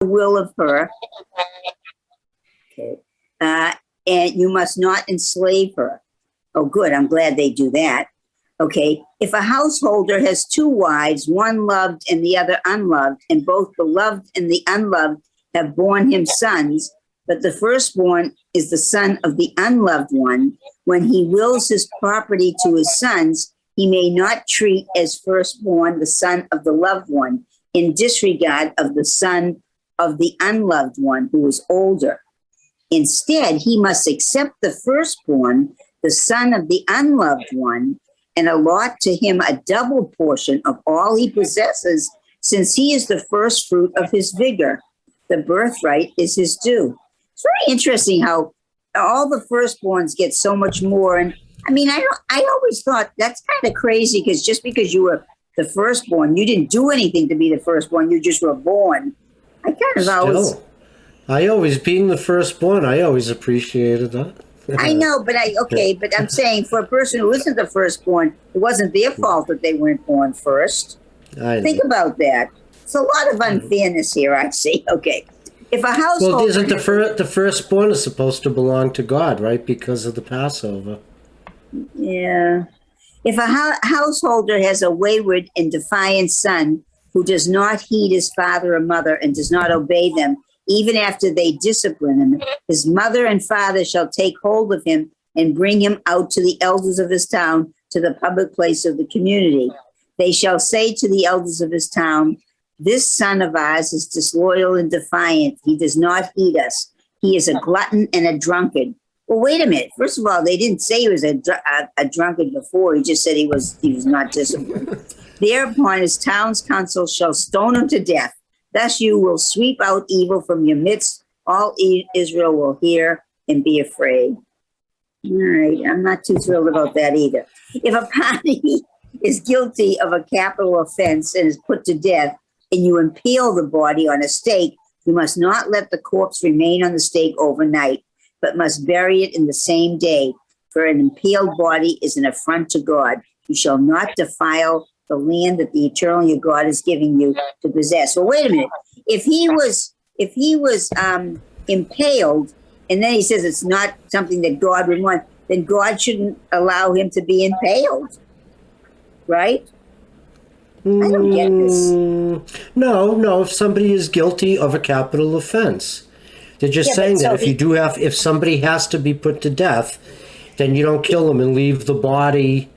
the will of her. Okay. And you must not enslave her. Oh, good. I'm glad they do that. Okay. If a householder has two wives, one loved and the other unloved, and both the loved and the unloved have borne him sons, but the firstborn is the son of the unloved one, when he wills his property to his sons, he may not treat as firstborn the son of the loved one, in disregard of the son of the unloved one who is older. Instead, he must accept the firstborn, the son of the unloved one, and allot to him a double portion of all he possesses, since he is the first fruit of his vigor. The birthright is his due. It's very interesting how all the firstborns get so much more. And I mean, I always thought that's kind of crazy, because just because you were the firstborn, you didn't do anything to be the firstborn. You just were born. I kind of always being the firstborn, I always appreciated that. I know, but but I'm saying for a person who isn't the firstborn, it wasn't their fault that they weren't born first. Think about that. It's a lot of unfairness here, I see. Okay. If a household... Well, isn't the firstborn is supposed to belong to God, right? Because of the Passover. Yeah. If a householder has a wayward and defiant son who does not heed his father or mother and does not obey them, even after they discipline him, his mother and father shall take hold of him and bring him out to the elders of his town, to the public place of the community. They shall say to the elders of his town, "This son of ours is disloyal and defiant. He does not heed us. He is a glutton and a drunkard." Well, wait a minute. First of all, they didn't say he was a drunkard before. He just said he was not disciplined. Thereupon his town's council shall stone him to death. Thus you will sweep out evil from your midst. All Israel will hear and be afraid. All right. I'm not too thrilled about that either. If a party is guilty of a capital offense and is put to death, and you impale the body on a stake, you must not let the corpse remain on the stake overnight, but must bury it in the same day. For an impaled body is an affront to God. You shall not defile the land that the eternal your God is giving you to possess. Well, wait a minute. If he was impaled, and then he says it's not something that God would want, then God shouldn't allow him to be impaled, right? I don't get this. No. If somebody is guilty of a capital offense, they're just saying that if somebody has to be put to death, then you don't kill them and leave the body.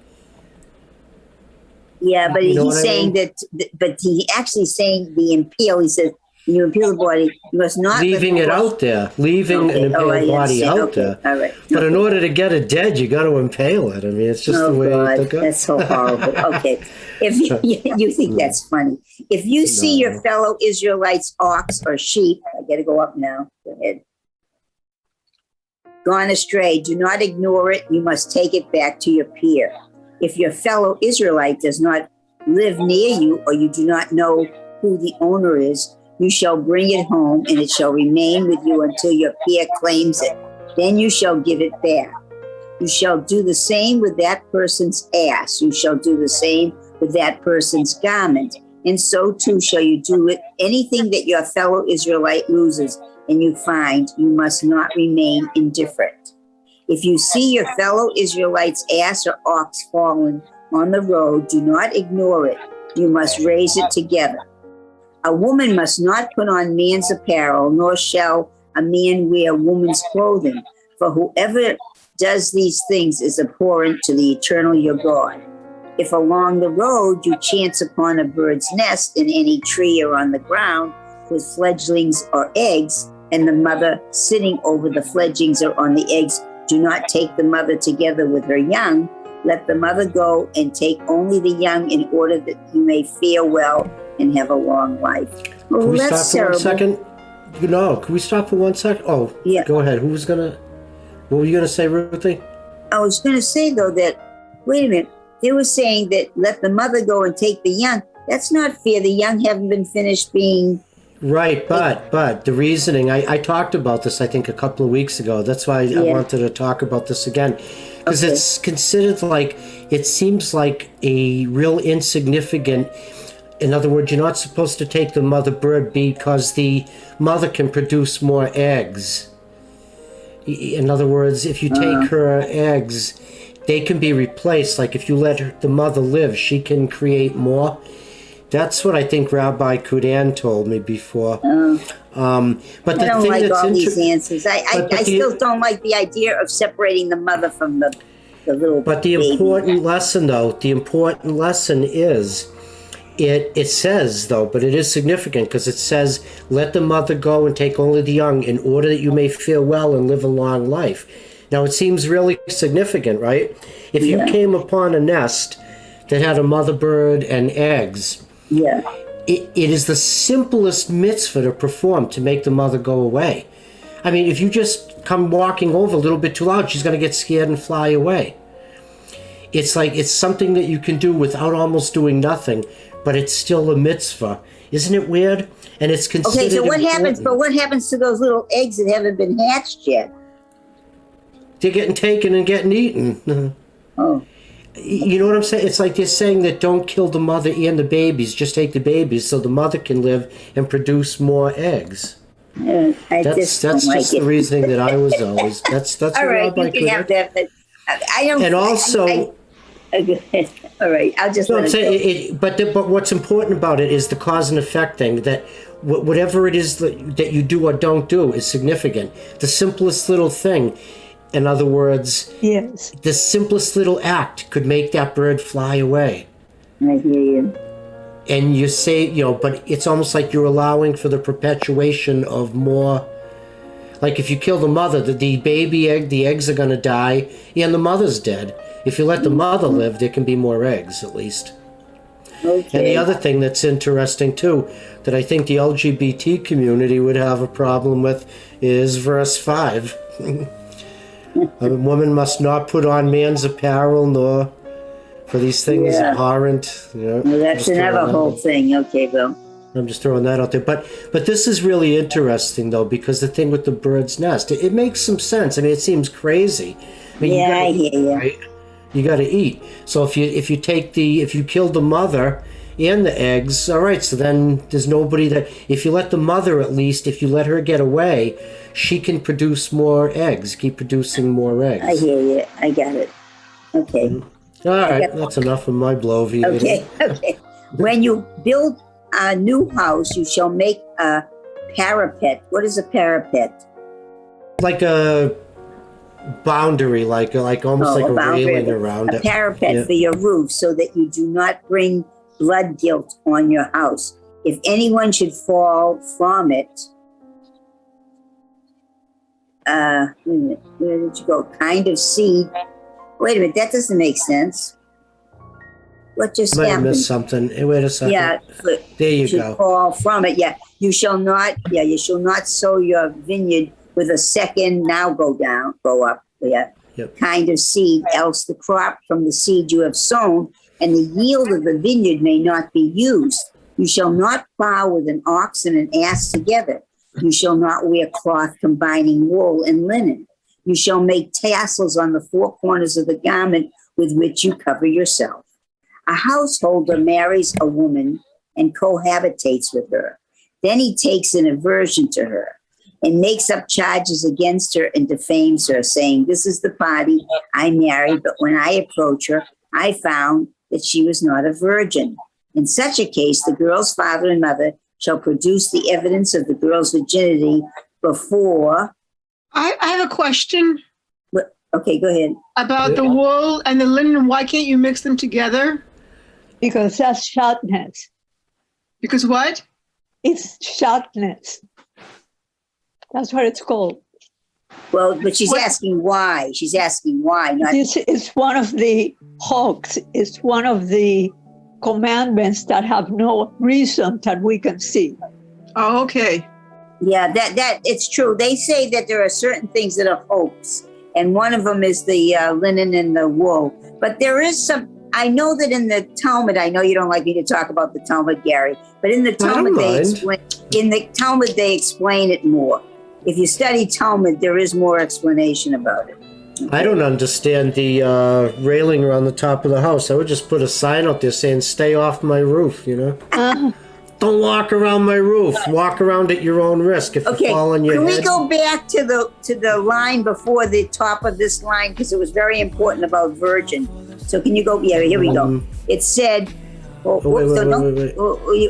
Yeah, but he's saying that, but he actually saying the impale. He says, you impale the body, you must not leaving it out there, leaving an impaled body out there. All right. But in order to get it dead, you got to impale it. I mean, it's just the way it goes. That's so horrible. Okay, if you think that's funny, if you see your fellow Israelites' ox or sheep, I got to go up now. Go ahead. Gone astray, do not ignore it. You must take it back to your peer. If your fellow Israelite does not live near you, or you do not know who the owner is, you shall bring it home, and it shall remain with you until your peer claims it. Then you shall give it back. You shall do the same with that person's ass. You shall do the same with that person's garment. And so too shall you do with anything that your fellow Israelite loses and you find. You must not remain indifferent. If you see your fellow Israelite's ass or ox fallen on the road, do not ignore it. You must raise it together. A woman must not put on man's apparel, nor shall a man wear woman's clothing. For whoever does these things is abhorrent to the eternal your God. If along the road you chance upon a bird's nest in any tree or on the ground with fledglings or eggs, and the mother sitting over the fledglings or on the eggs, do not take the mother together with her young. Let the mother go and take only the young, in order that you may fare well and have a long life. Well, can we that's stop for terrible. 1 second? No, can we stop for 1 second? Oh, yeah. Go ahead. What were you going to say, Ruthie? I was going to say, though, that, wait a minute, they were saying that let the mother go and take the young. That's not fair. The young haven't been finished being... Right, but the reasoning, I talked about this, I think, a couple of weeks ago. That's why I wanted to talk about this again. Because it's considered like, it seems like a real insignificant In other words, you're not supposed to take the mother bird because the mother can produce more eggs. In other words, if you take her eggs, they can be replaced. Like if you let the mother live, she can create more. That's what I think Rabbi Kudan told me before. But I don't like all these answers. I still don't like the idea of separating the mother from the little But the baby. important lesson, though, is, it says, though, but it is significant because it says, let the mother go and take only the young in order that you may fare well and live a long life. Now, it seems really significant, right? If you came upon a nest that had a mother bird and eggs, it is the simplest mitzvah to perform to make the mother go away. I mean, if you just come walking over a little bit too loud, she's going to get scared and fly away. It's like, it's something that you can do without almost doing nothing, but it's still a mitzvah. Isn't it weird? And it's considered Okay, so what important. happens? But what happens to those little eggs that haven't been hatched yet? They're getting taken and getting eaten. Oh. You know what I'm saying? It's like they're saying that don't kill the mother and the babies, just take the babies so the mother can live and produce more eggs. That's just the reasoning that I was always. That's all right. You can have that. But I don't. And also. All right. I'll just. No, but what's important about it is the cause and effect thing. That whatever it is that you do or don't do is significant. The simplest little thing. In other words, yes, the simplest little act could make that bird fly away. I hear you. And you say, but it's almost like you're allowing for the perpetuation of more. Like if you kill the mother, the baby egg, the eggs are going to die, and the mother's dead. If you let the mother live, there can be more eggs, at least. Okay. And the other thing that's interesting, too, that I think the LGBT community would have a problem with is verse 5. A woman must not put on man's apparel, nor for these things abhorrent. Well, that's another whole thing. Okay, Bill. I'm just throwing that out there. But this is really interesting, though, because the thing with the bird's nest, it makes some sense. I mean, it seems crazy. I mean, I hear you. Right? You got to eat. So if you kill the mother and the eggs, all right. So then there's nobody that. If you let the mother, at least, if you let her get away, she can produce more eggs. Keep producing more eggs. I hear you. I got it. Okay. All right. That's enough of my bloviating. Okay. When you build a new house, you shall make a parapet. What is a parapet? Like a boundary, like almost like a railing around it. A parapet for your roof, so that you do not bring blood guilt on your house. If anyone should fall from it, wait a minute, where did you go? Kind of seed. Wait a minute, that doesn't make sense. What just Might happened? have missed something. Hey, wait a second. Yeah, there you go. Fall from it. Yeah, you shall not sow your vineyard with a second. Now go up. Yeah, kind of seed. Else the crop from the seed you have sown and the yield of the vineyard may not be used. You shall not plow with an ox and an ass together. You shall not wear cloth combining wool and linen. You shall make tassels on the four corners of the garment with which you cover yourself. A householder marries a woman and cohabitates with her. Then he takes an aversion to her and makes up charges against her and defames her, saying, "This is the party I married, but when I approached her, I found that she was not a virgin." In such a case, the girl's father and mother shall produce the evidence of the girl's virginity before. I have a question. Okay, go ahead. About the wool and the linen. Why can't you mix them together? Because that's sharpness. Because what? It's sharpness. That's what it's called. Well, but she's asking why. She's asking why. Not This is one of the hooks. It's one of the commandments that have no reason that we can see. Oh, okay. Yeah, that it's true. They say that there are certain things that are hopes, and one of them is the linen and the wool. But there is some. I know that in the Talmud, I know you don't like me to talk about the Talmud, Gary, but in the Talmud they explain it more. If you study Talmud, there is more explanation about it. I don't understand the railing around the top of the house. I would just put a sign out there saying, stay off my roof, you know? Don't walk around my roof. Walk around at your own risk. If you fall on your can head. we go back to the line before the top of this line, because it was very important about virgin. So can you go? Yeah, here we go. It said, wait.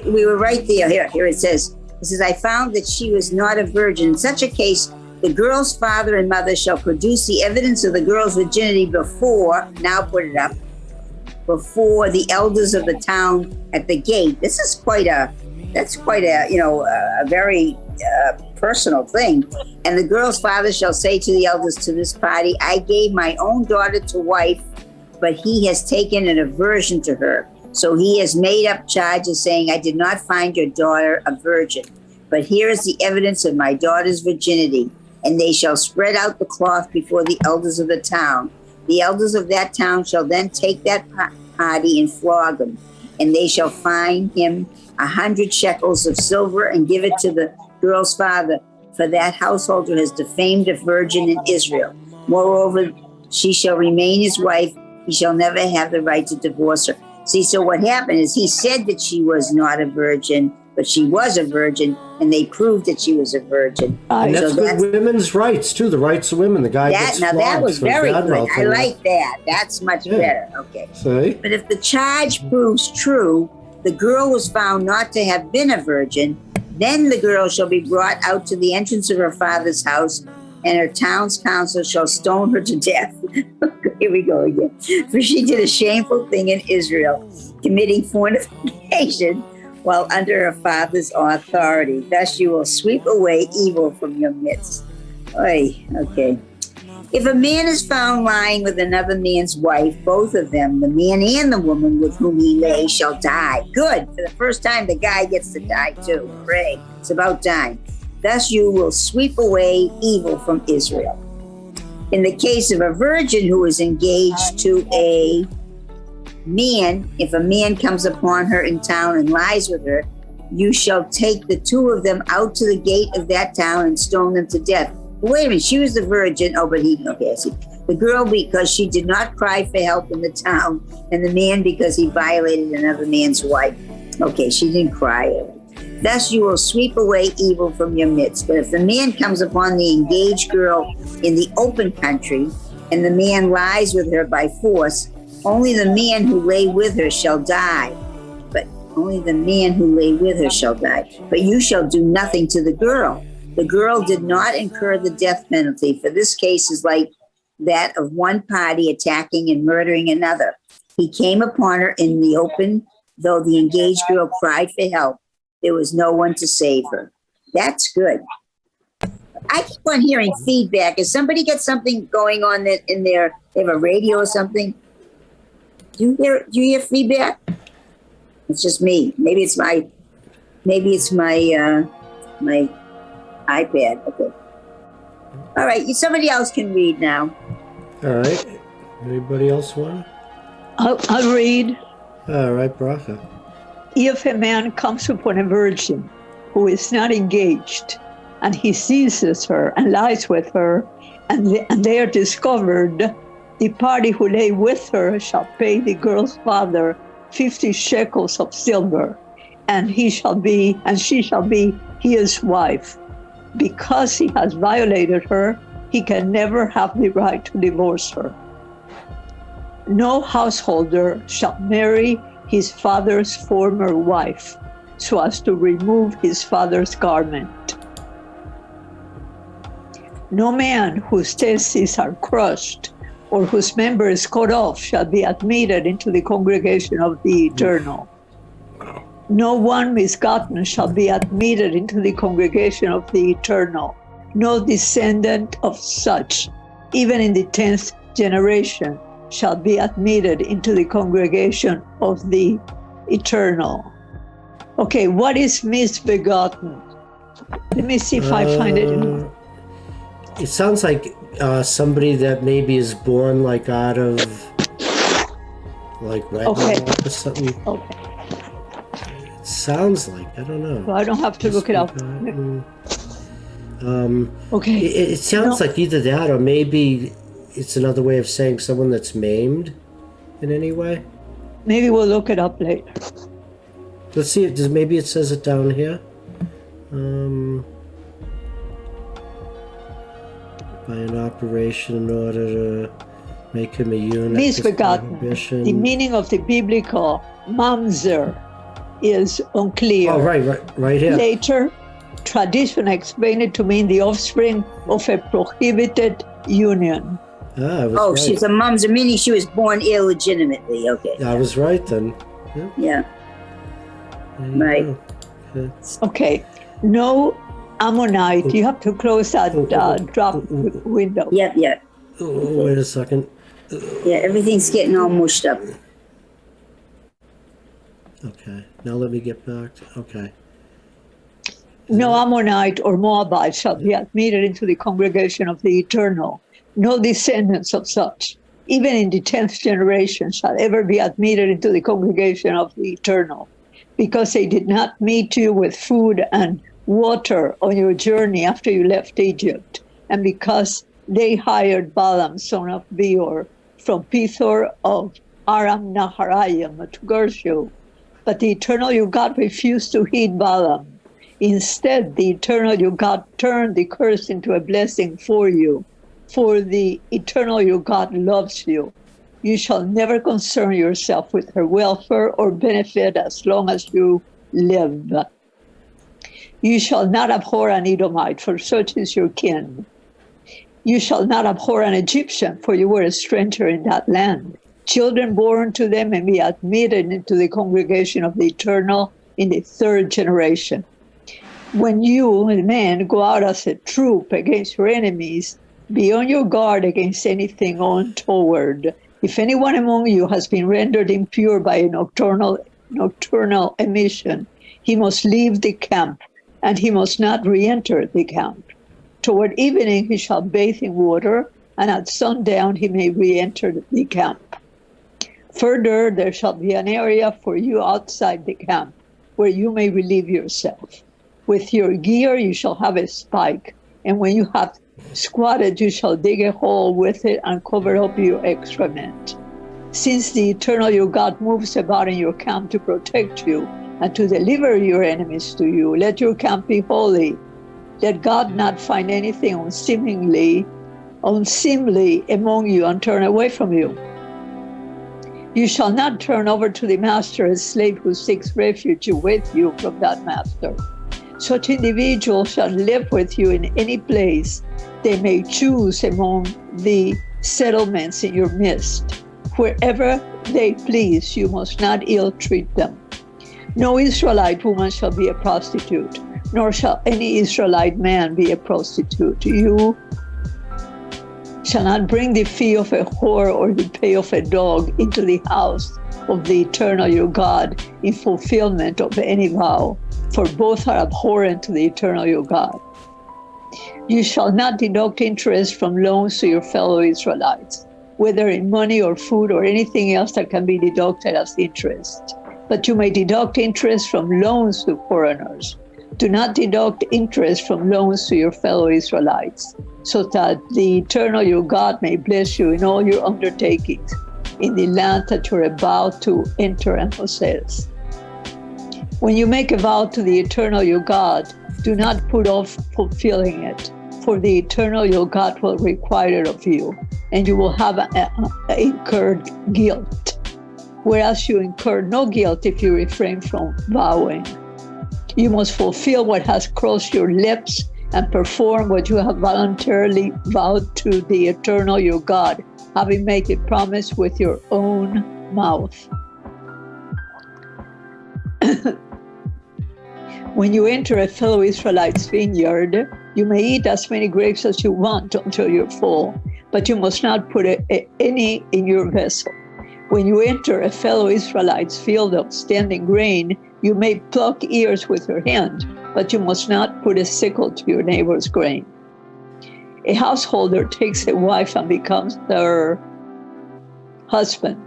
we were right there. Here it says, I found that she was not a virgin. In such a case, the girl's father and mother shall produce the evidence of the girl's virginity before, now put it up, before the elders of the town at the gate. This is quite a very personal thing. And the girl's father shall say to the elders to this party, I gave my own daughter to wife, but he has taken an aversion to her. So he has made up charges saying, I did not find your daughter a virgin. But here is the evidence of my daughter's virginity. And they shall spread out the cloth before the elders of the town. The elders of that town shall then take that party and flog him. And they shall fine him 100 shekels of silver and give it to the girl's father. For that householder has defamed a virgin in Israel. Moreover, she shall remain his wife. He shall never have the right to divorce her. See, so what happened is he said that she was not a virgin, but she was a virgin, and they proved that she was a virgin. And that's good women's rights, too, the rights of women. The guy gets flogged. Now, that was very good. I like that. That's much better. Okay. See? But if the charge proves true, the girl was found not to have been a virgin, then the girl shall be brought out to the entrance of her father's house, and her town's council shall stone her to death. Here we go again. For she did a shameful thing in Israel, committing fornication while under her father's authority. Thus you will sweep away evil from your midst. Oy, okay. If a man is found lying with another man's wife, both of them, the man and the woman with whom he lay, shall die. Good. For the first time, the guy gets to die too. Hooray. It's about time. Thus you will sweep away evil from Israel. In the case of a virgin who is engaged to a man, if a man comes upon her in town and lies with her, you shall take the two of them out to the gate of that town and stone them to death. But wait a minute, she was the virgin. Oh, but I see. The girl because she did not cry for help in the town, and the man because he violated another man's wife. Okay, she didn't cry. Thus you will sweep away evil from your midst. But if the man comes upon the engaged girl in the open country, and the man lies with her by force, only the man who lay with her shall die. But only the man who lay with her shall die. But you shall do nothing to the girl. The girl did not incur the death penalty, for this case is like that of one party attacking and murdering another. He came upon her in the open, though the engaged girl cried for help. There was no one to save her. That's good. I keep on hearing feedback. Has somebody got something going on in there? They have a radio or something? Do you hear feedback? It's just me. Maybe it's my my iPad. Okay. All right. Somebody else can read now. All right. Anybody else want? I'll read. All right, Bracha. If a man comes upon a virgin who is not engaged, and he seizes her and lies with her, and they are discovered, the party who lay with her shall pay the girl's father 50 shekels of silver, and she shall be his wife. Because he has violated her, he can never have the right to divorce her. No householder shall marry his father's former wife, so as to remove his father's garment. No man whose testes are crushed or whose member is cut off shall be admitted into the congregation of the eternal. No one misgotten shall be admitted into the congregation of the eternal. No descendant of such, even in the 10th generation, shall be admitted into the congregation of the eternal. Okay, what is misbegotten? Let me see if I find it. It sounds like somebody that maybe is born like out of like wedlock or something. Okay. It sounds like, I don't know. Well, I don't have to look it up. Okay. It sounds like either that or maybe it's another way of saying someone that's maimed in any way. Maybe we'll look it up later. Let's see. Maybe it says it down here. By an operation in order to make him a eunuch. Misbegotten. The meaning of the biblical mamzer is unclear. Oh, right here. Later, tradition explained it to mean the offspring of a prohibited union. I was Oh, right. she's a mamzer, meaning she was born illegitimately. Okay. I was right then. Yeah. There you Right. go. Okay. Okay, no Ammonite. You have to close that drop window. Yep, yep. Oh, wait a second. Yeah, everything's getting all mushed up. Okay, now let me get back to, okay. No Ammonite or Moabite shall be admitted into the congregation of the Eternal. No descendants of such, even in the 10th generation, shall ever be admitted into the congregation of the Eternal, because they did not meet you with food and water on your journey after you left Egypt, and because they hired Balaam, son of Beor, from Pethor of Aram Naharaim to curse you. But the Eternal your God refused to heed Balaam. Instead, the Eternal your God turned the curse into a blessing for you, for the Eternal your God loves you. You shall never concern yourself with her welfare or benefit as long as you live. You shall not abhor an Edomite, for such is your kin. You shall not abhor an Egyptian, for you were a stranger in that land. Children born to them may be admitted into the congregation of the Eternal in the 3rd generation. When you, men, go out as a troop against your enemies, be on your guard against anything untoward. If anyone among you has been rendered impure by a nocturnal emission, he must leave the camp, and he must not re-enter the camp. Toward evening he shall bathe in water, and at sundown he may re-enter the camp. Further, there shall be an area for you outside the camp, where you may relieve yourself. With your gear you shall have a spike, and when you have squatted, you shall dig a hole with it and cover up your excrement. Since the Eternal your God moves about in your camp to protect you and to deliver your enemies to you, let your camp be holy. Let God not find anything unseemly among you and turn away from you. You shall not turn over to the master a slave who seeks refuge with you from that master. Such individuals shall live with you in any place they may choose among the settlements in your midst. Wherever they please, you must not ill-treat them. No Israelite woman shall be a prostitute, nor shall any Israelite man be a prostitute. You shall not bring the fee of a whore or the pay of a dog into the house of the Eternal your God in fulfillment of any vow, for both are abhorrent to the Eternal your God. You shall not deduct interest from loans to your fellow Israelites, whether in money or food or anything else that can be deducted as interest. But you may deduct interest from loans to foreigners. Do not deduct interest from loans to your fellow Israelites, so that the Eternal your God may bless you in all your undertakings in the land that you're about to enter and possess. When you make a vow to the Eternal your God, do not put off fulfilling it, for the Eternal your God will require it of you, and you will have incurred guilt, whereas you incur no guilt if you refrain from vowing. You must fulfill what has crossed your lips and perform what you have voluntarily vowed to the Eternal your God, having made a promise with your own mouth. When you enter a fellow Israelite's vineyard, you may eat as many grapes as you want until you're full, but you must not put any in your vessel. When you enter a fellow Israelite's field of standing grain, you may pluck ears with your hand, but you must not put a sickle to your neighbor's grain. A householder takes a wife and becomes her husband.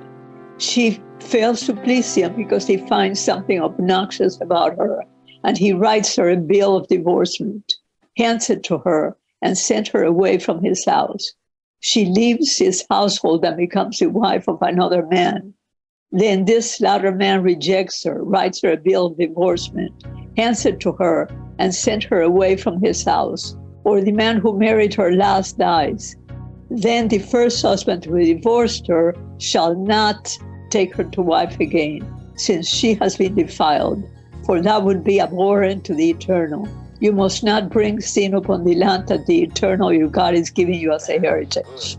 She fails to please him because he finds something obnoxious about her, and he writes her a bill of divorcement, hands it to her, and sends her away from his house. she leaves his household and becomes the wife of another man. Then this latter man rejects her, writes her a bill of divorcement, hands it to her, and sends her away from his house. Or the man who married her last dies. Then the first husband who divorced her shall not take her to wife again, since she has been defiled, for that would be abhorrent to the Eternal. You must not bring sin upon the land that the Eternal your God is giving you as a heritage.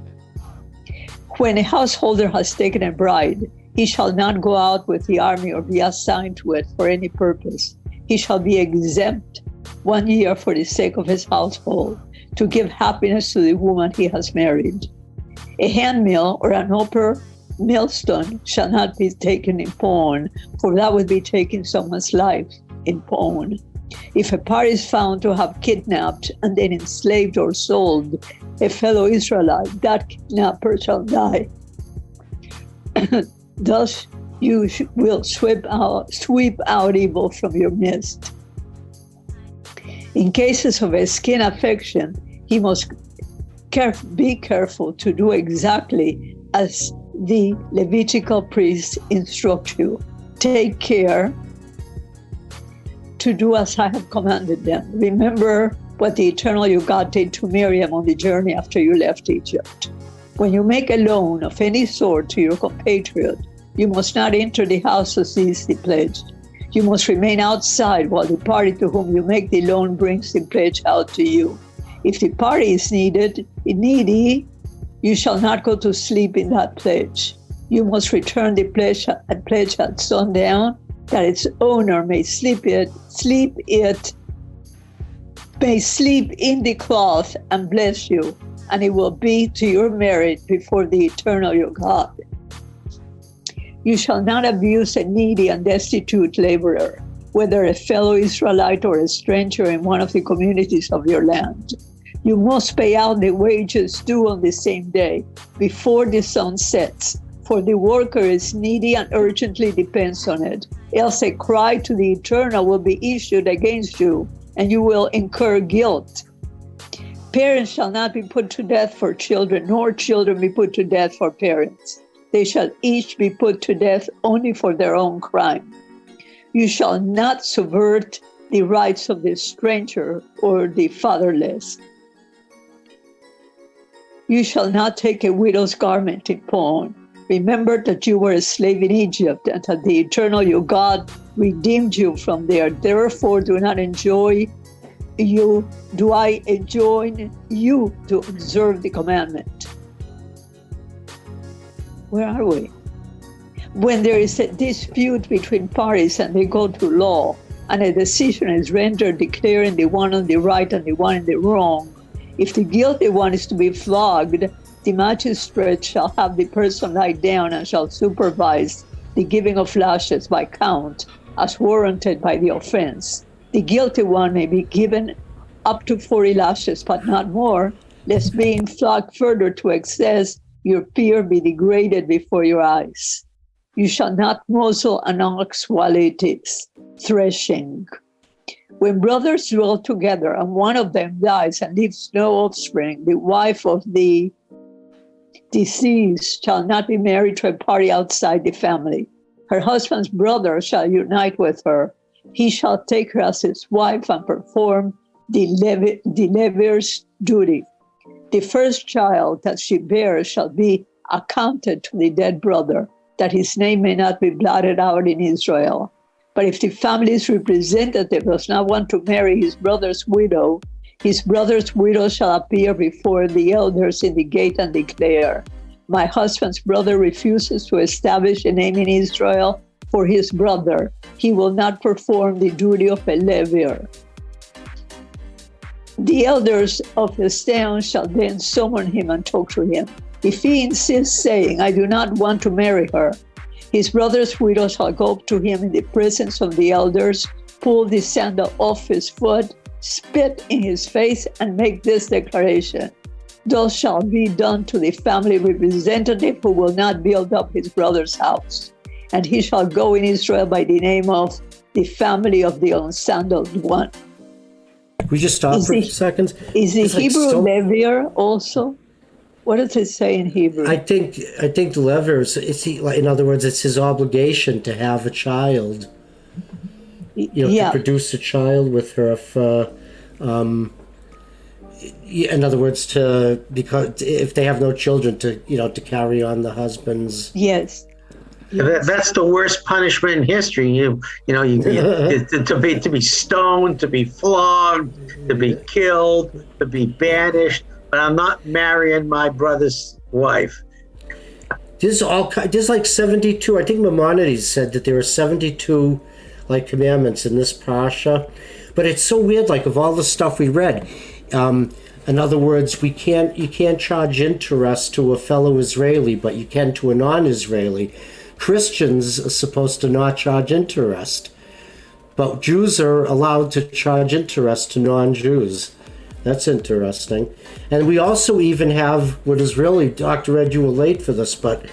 When a householder has taken a bride, he shall not go out with the army or be assigned to it for any purpose. He shall be exempt 1 year for the sake of his household, to give happiness to the woman he has married. A handmill or an upper millstone shall not be taken in pawn, for that would be taking someone's life in pawn. If a party is found to have kidnapped and then enslaved or sold a fellow Israelite, that kidnapper shall die. Thus you will sweep out evil from your midst. In cases of a skin affection, he must be careful to do exactly as the Levitical priests instruct you. Take care to do as I have commanded them. Remember what the Eternal your God did to Miriam on the journey after you left Egypt. When you make a loan of any sort to your compatriot, you must not enter the house to seize the pledge. You must remain outside while the party to whom you make the loan brings the pledge out to you. If the party is needy, you shall not go to sleep in that pledge. You must return the pledge at sundown, that its owner may sleep in the cloth and bless you, and it will be to your merit before the Eternal your God. You shall not abuse a needy and destitute laborer, whether a fellow Israelite or a stranger in one of the communities of your land. You must pay out the wages due on the same day, before the sun sets, for the worker is needy and urgently depends on it. Else a cry to the Eternal will be issued against you, and you will incur guilt. Parents shall not be put to death for children, nor children be put to death for parents. They shall each be put to death only for their own crime. You shall not subvert the rights of the stranger or the fatherless. You shall not take a widow's garment in pawn. Remember that you were a slave in Egypt, and that the Eternal your God redeemed you from there. Therefore do I enjoin you to observe the commandment. Where are we? When there is a dispute between parties and they go to law, and a decision is rendered declaring the one on the right and the one in the wrong, if the guilty one is to be flogged, the magistrate shall have the person lie down and shall supervise the giving of lashes by count, as warranted by the offense. The guilty one may be given up to 40 lashes, but not more, lest being flogged further to excess, your peer be degraded before your eyes. You shall not muzzle an ox while it is threshing. When brothers dwell together and one of them dies and leaves no offspring, the wife of the deceased shall not be married to a party outside the family. Her husband's brother shall unite with her. He shall take her as his wife and perform the levir's duty. The first child that she bears shall be accounted to the dead brother, that his name may not be blotted out in Israel. But if the family's representative does not want to marry his brother's widow shall appear before the elders in the gate and declare, my husband's brother refuses to establish a name in Israel for his brother. He will not perform the duty of a levir. The elders of the town shall then summon him and talk to him. If he insists, saying, I do not want to marry her, his brother's widow shall go up to him in the presence of the elders, pull the sandal off his foot, spit in his face, and make this declaration. Thus shall be done to the family representative who will not build up his brother's house. And he shall go in Israel by the name of the family of the unsandaled one. We just stop for a few seconds. Is the Hebrew levir also? What does it say in Hebrew? I think the lever is, in other words, it's his obligation to have a child. To produce a child with her. In other words, because if they have no children, to carry on the husband's. Yes. That's the worst punishment in history. To be stoned, to be flogged, to be killed, to be banished. But I'm not marrying my brother's wife. There's like 72. I think Maimonides said that there are 72 like commandments in this parsha, but it's so weird. Like of all the stuff we read, in other words, you can't charge interest to a fellow Israeli, but you can to a non-Israeli. Christians are supposed to not charge interest, but Jews are allowed to charge interest to non-Jews. That's interesting. And we also even have what is really, Dr. Ed, you were late for this, but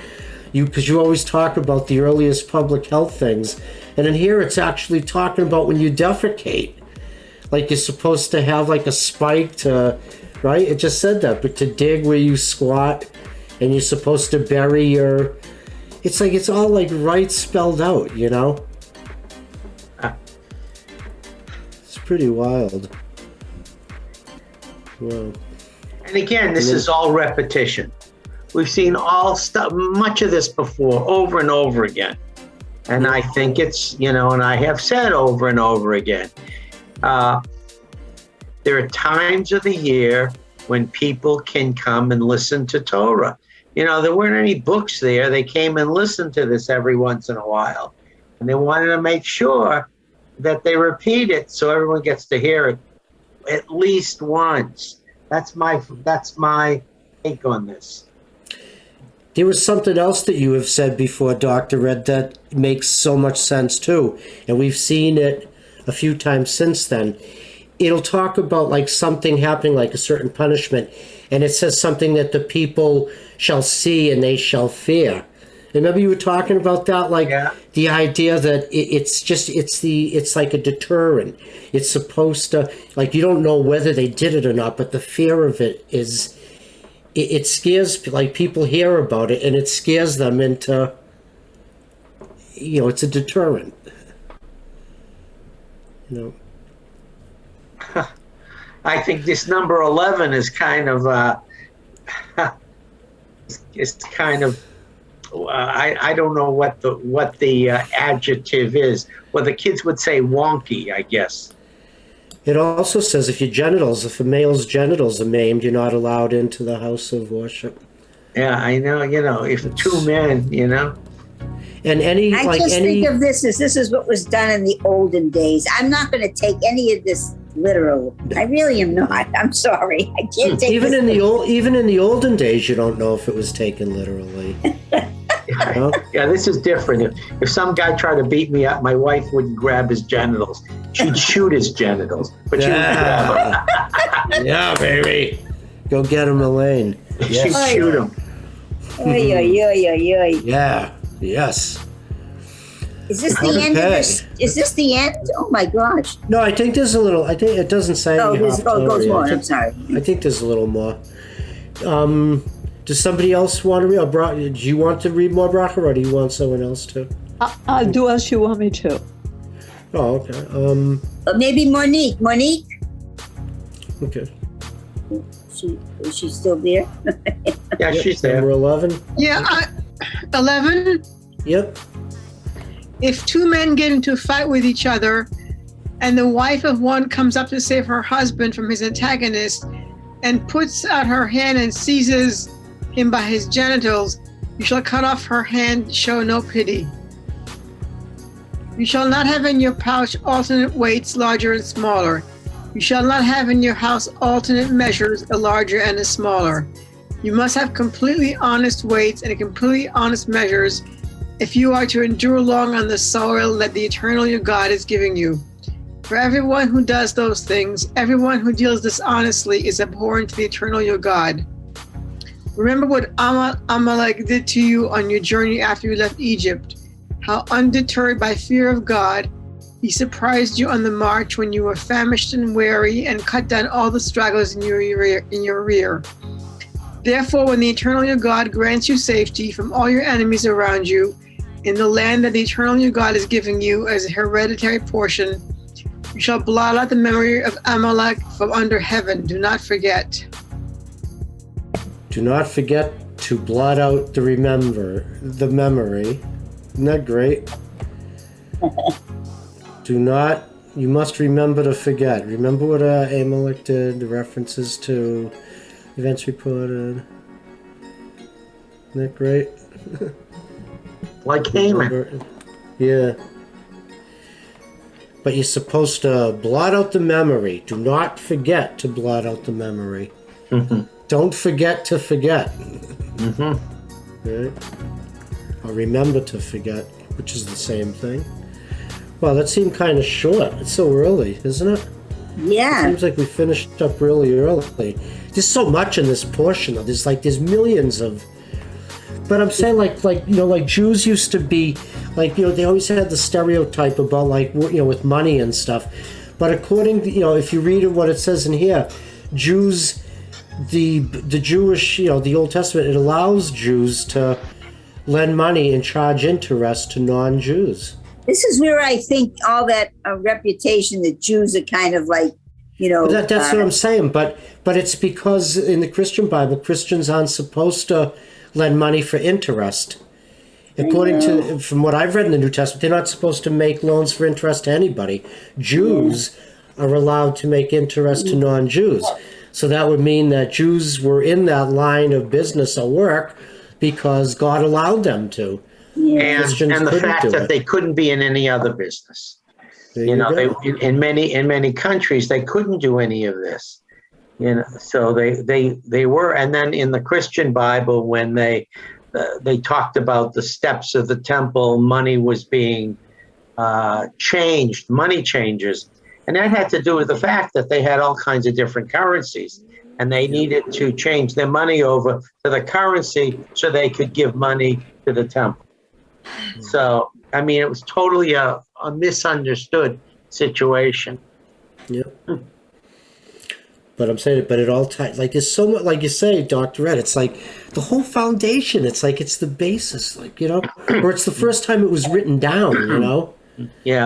because you always talk about the earliest public health things, and in here it's actually talking about when you defecate, like you're supposed to have like a spike to, right? It just said that, but to dig where you squat, and you're supposed to bury your, it's like it's all like right spelled out, It's pretty wild. Wow. And again, this is all repetition. We've seen much of this before, over and over again. And I think it's, and I have said over and over again, there are times of the year when people can come and listen to Torah. There weren't any books there. They came and listened to this every once in a while. And they wanted to make sure that they repeat it so everyone gets to hear it at least once. That's my take on this. There was something else that you have said before, Dr. Red, that makes so much sense too. And we've seen it a few times since then. It'll talk about like something happening, like a certain punishment. And it says something that the people shall see and they shall fear. Remember you were talking about that? Like the idea that it's like a deterrent. It's supposed to, like, you don't know whether they did it or not, but the fear of it is, it scares, like people hear about it and it scares them into, it's a deterrent. I think this number 11 is kind of, I don't know what the adjective is. Well, the kids would say wonky, I guess. It also says if a male's genitals are maimed, you're not allowed into the house of worship. Yeah, I know. If two men, And think of this as this is what was done in the olden days. I'm not going to take any of this literal. I really am not. I'm sorry. I can't take even in the olden days, you don't know if it was taken literally. Yeah, this is different. If some guy tried to beat me up, my wife wouldn't grab his genitals. She'd shoot his genitals, but she would grab them. Yeah, baby. Go get him, Elaine. Yes. She'd shoot him. Oy, oy, oy, oy, oy. Yeah. Yes. Is this the end of this? Is this the end? Oh my gosh. No, I think there's a little. I think it doesn't say. Oh, it goes more. I'm sorry. I think there's a little more. Does somebody else want to read? Do you want to read more, Bracha, or do you want someone else to? I'll do as you want me to. Oh, okay. Maybe Monique. Monique? Okay. Is she still there? Yeah, she's there. Number 11? Yeah, 11. Yep. If two men get into a fight with each other and the wife of one comes up to save her husband from his antagonist and puts out her hand and seizes him by his genitals, you shall cut off her hand, show no pity. You shall not have in your pouch alternate weights, larger and smaller. You shall not have in your house alternate measures, a larger and a smaller. You must have completely honest weights and completely honest measures if you are to endure long on the soil that the eternal your God is giving you. For everyone who does those things, everyone who deals dishonestly is abhorrent to the eternal your God. Remember what Amalek did to you on your journey after you left Egypt, how undeterred by fear of God, he surprised you on the march when you were famished and weary and cut down all the stragglers in your rear. Therefore, when the eternal your God grants you safety from all your enemies around you, in the land that the eternal your God is giving you as a hereditary portion, you shall blot out the memory of Amalek from under heaven. Do not forget. Do not forget to blot out the memory. Isn't that great? You must remember to forget. Remember what Amalek did, the references to events reported. Isn't that great? Like Haman. Yeah. But you're supposed to blot out the memory. Do not forget to blot out the memory. Mm-hmm. Don't forget to forget. Mm-hmm. Right? Or remember to forget, which is the same thing. Well, that seemed kind of short. It's so early, isn't it? Yeah. It seems like we finished up really early. There's so much in this portion, though. There's millions of. But I'm saying, like Jews used to be, they always had the stereotype about, with money and stuff. But according to, if you read what it says in here, Jews, the Jewish, the Old Testament, it allows Jews to lend money and charge interest to non-Jews. This is where I think all that reputation that Jews are kind of like, That's what I'm saying. But it's because in the Christian Bible, Christians aren't supposed to lend money for interest. According to, from what I've read in the New Testament, they're not supposed to make loans for interest to anybody. Jews are allowed to make interest to non-Jews. So that would mean that Jews were in that line of business or work because God allowed them to. Yeah. And the fact that they couldn't be in any other business. In many countries they couldn't do any of this. So they were. And then in the Christian Bible, when they talked about the steps of the temple, money was being changed, money changes. And that had to do with the fact that they had all kinds of different currencies. And they needed to change their money over to the currency so they could give money to the temple. So, I mean, it was totally a misunderstood situation. Yeah. But I'm saying it, but it all ties, there's so much, like you say, Dr. Ed, it's like the whole foundation. It's like it's the basis, or it's the first time it was written down, Yeah.